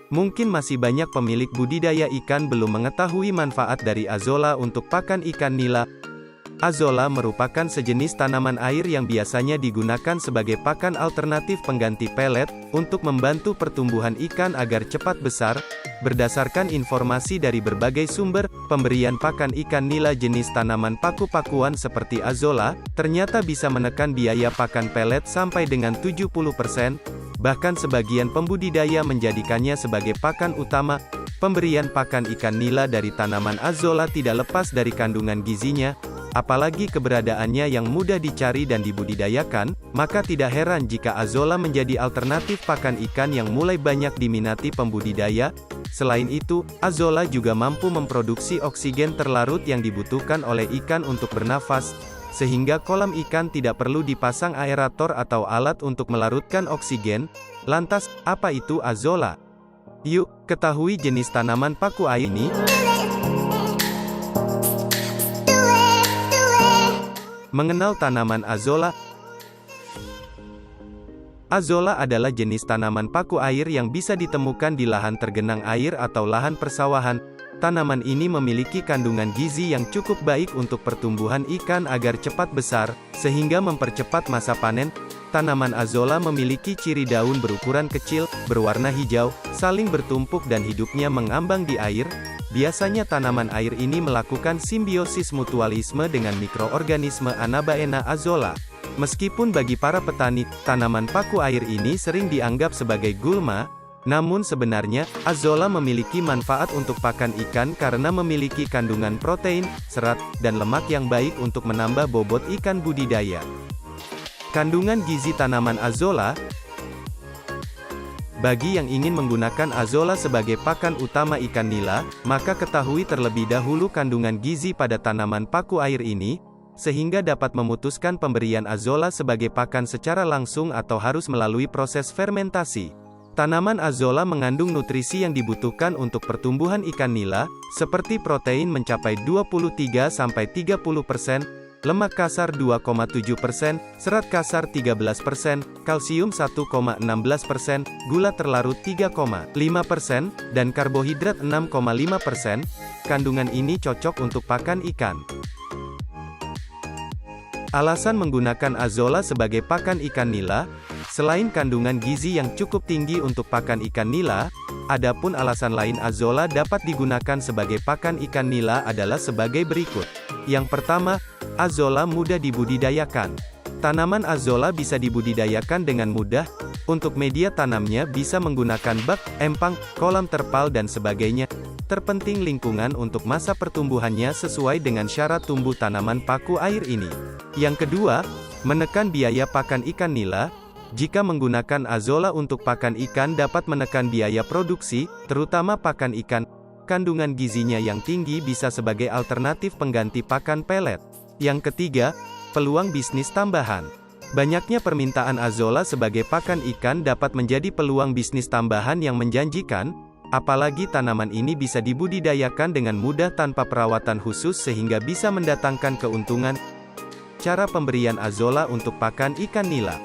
Mungkin masih banyak pemilik budidaya ikan belum mengetahui manfaat dari azolla untuk pakan ikan nila. Azolla merupakan sejenis tanaman air yang biasanya digunakan sebagai pakan alternatif pengganti pelet, untuk membantu pertumbuhan ikan agar cepat besar. Berdasarkan informasi dari berbagai sumber, pemberian pakan ikan nila jenis tanaman paku-pakuan seperti azolla, ternyata bisa menekan biaya pakan pelet sampai dengan 70%. Bahkan sebagian pembudidaya menjadikannya sebagai pakan utama. Pemberian pakan ikan nila dari tanaman azolla tidak lepas dari kandungan gizinya. Apalagi keberadaannya yang mudah dicari dan dibudidayakan, maka tidak heran jika azolla menjadi alternatif pakan ikan yang mulai banyak diminati pembudidaya. Selain itu, azolla juga mampu memproduksi oksigen terlarut yang dibutuhkan oleh ikan untuk bernafas, sehingga kolam ikan tidak perlu dipasang aerator atau alat untuk melarutkan oksigen. Lantas, apa itu azolla? Yuk, ketahui jenis tanaman paku air ini. Mengenal tanaman azolla. Azolla adalah jenis tanaman paku air yang bisa ditemukan di lahan tergenang air atau lahan persawahan. Tanaman ini memiliki kandungan gizi yang cukup baik untuk pertumbuhan ikan agar cepat besar, sehingga mempercepat masa panen. Tanaman azolla memiliki ciri daun berukuran kecil, berwarna hijau, saling bertumpuk dan hidupnya mengambang di air. Biasanya tanaman air ini melakukan simbiosis mutualisme dengan mikroorganisme Anabaena azolla. Meskipun bagi para petani, tanaman paku air ini sering dianggap sebagai gulma, namun sebenarnya, azolla memiliki manfaat untuk pakan ikan karena memiliki kandungan protein, serat, dan lemak yang baik untuk menambah bobot ikan budidaya. Kandungan gizi tanaman azolla. Bagi yang ingin menggunakan azolla sebagai pakan utama ikan nila, maka ketahui terlebih dahulu kandungan gizi pada tanaman paku air ini, sehingga dapat memutuskan pemberian azolla sebagai pakan secara langsung atau harus melalui proses fermentasi. Tanaman azolla mengandung nutrisi yang dibutuhkan untuk pertumbuhan ikan nila, seperti protein mencapai 23-30%, lemak kasar 2,7%, serat kasar 13%, kalsium 1,16%, gula terlarut 3,5%, dan karbohidrat 6,5%. Kandungan ini cocok untuk pakan ikan. Alasan menggunakan azolla sebagai pakan ikan nila. Selain kandungan gizi yang cukup tinggi untuk pakan ikan nila, adapun alasan lain azolla dapat digunakan sebagai pakan ikan nila adalah sebagai berikut. Yang pertama, azolla mudah dibudidayakan. Tanaman azolla bisa dibudidayakan dengan mudah. Untuk media tanamnya bisa menggunakan bak, empang, kolam terpal dan sebagainya. Terpenting lingkungan untuk masa pertumbuhannya sesuai dengan syarat tumbuh tanaman paku air ini. Yang kedua, menekan biaya pakan ikan nila. Jika menggunakan azolla untuk pakan ikan dapat menekan biaya produksi, terutama pakan ikan. Kandungan gizinya yang tinggi bisa sebagai alternatif pengganti pakan pelet. Yang ketiga, peluang bisnis tambahan. Banyaknya permintaan azolla sebagai pakan ikan dapat menjadi peluang bisnis tambahan yang menjanjikan, apalagi tanaman ini bisa dibudidayakan dengan mudah tanpa perawatan khusus sehingga bisa mendatangkan keuntungan. Cara pemberian azolla untuk pakan ikan nila.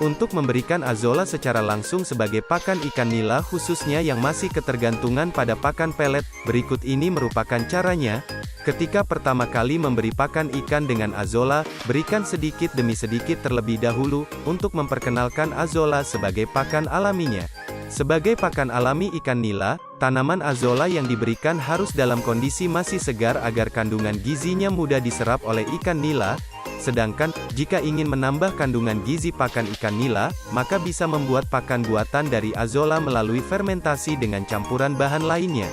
Untuk memberikan azolla secara langsung sebagai pakan ikan nila khususnya yang masih ketergantungan pada pakan pelet, berikut ini merupakan caranya. Ketika pertama kali memberi pakan ikan dengan azolla, berikan sedikit demi sedikit terlebih dahulu, untuk memperkenalkan azolla sebagai pakan alaminya. Sebagai pakan alami ikan nila, tanaman azolla yang diberikan harus dalam kondisi masih segar agar kandungan gizinya mudah diserap oleh ikan nila. Sedangkan, jika ingin menambah kandungan gizi pakan ikan nila, maka bisa membuat pakan buatan dari azolla melalui fermentasi dengan campuran bahan lainnya.